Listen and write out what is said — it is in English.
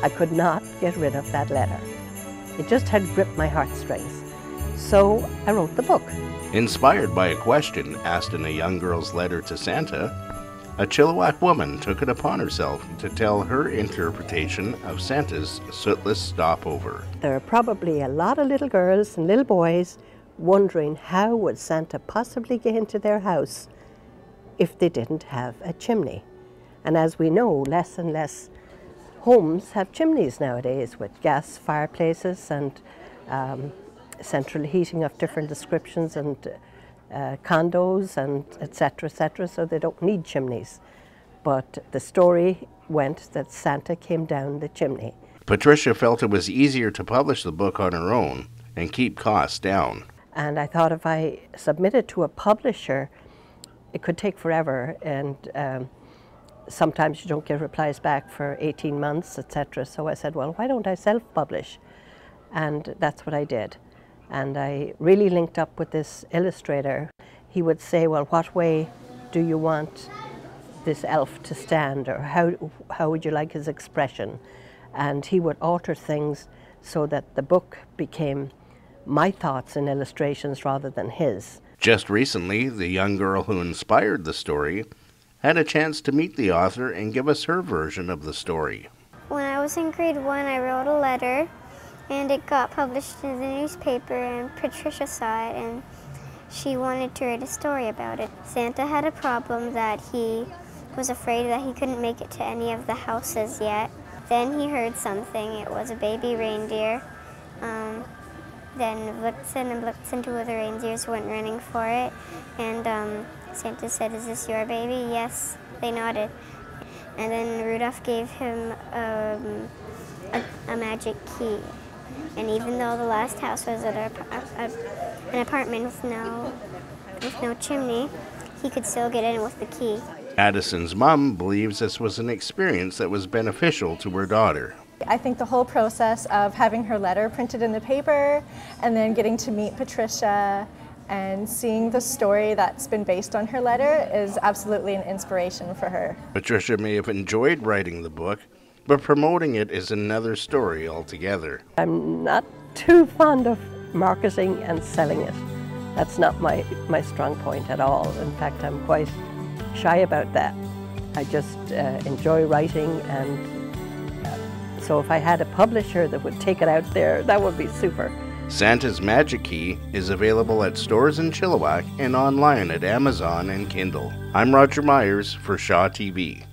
I could not get rid of that letter. It just had gripped my heartstrings. So I wrote the book. Inspired by a question asked in a young girl's letter to Santa, a Chilliwack woman took it upon herself to tell her interpretation of Santa's sootless stopover. There are probably a lot of little girls and little boys wondering how would Santa possibly get into their house if they didn't have a chimney. And as we know, less and less homes have chimneys nowadays with gas fireplaces and central heating of different descriptions and condos and etc., so they don't need chimneys. But the story went that Santa came down the chimney. Patricia felt it was easier to publish the book on her own and keep costs down. And I thought if I submitted to a publisher, it could take forever, and sometimes you don't get replies back for 18 months, etc. So I said, well, why don't I self-publish? And that's what I did. And I really linked up with this illustrator. He would say, well, what way do you want this elf to stand, or how would you like his expression? And he would alter things so that the book became my thoughts and illustrations rather than his. Just recently, the young girl who inspired the story had a chance to meet the author and give us her version of the story. When I was in grade 1, I wrote a letter, and it got published in the newspaper, and Patricia saw it, and she wanted to write a story about it. Santa had a problem that he was afraid that he couldn't make it to any of the houses yet. Then he heard something. It was a baby reindeer. Then Blitzen and Blitzen, 2 other reindeers, went running for it, and Santa said, "Is this your baby?" "Yes." They nodded. And then Rudolph gave him a magic key. And even though the last house was an apartment with no chimney, he could still get in with the key. Addison's mom believes this was an experience that was beneficial to her daughter. I think the whole process of having her letter printed in the paper and then getting to meet Patricia and seeing the story that's been based on her letter is absolutely an inspiration for her. Patricia may have enjoyed writing the book, but promoting it is another story altogether. I'm not too fond of marketing and selling it. That's not my strong point at all. In fact, I'm quite shy about that. I just enjoy writing, and so if I had a publisher that would take it out there, that would be super. Santa's Magic Key is available at stores in Chilliwack and online at Amazon and Kindle. I'm Roger Myers for Shaw TV.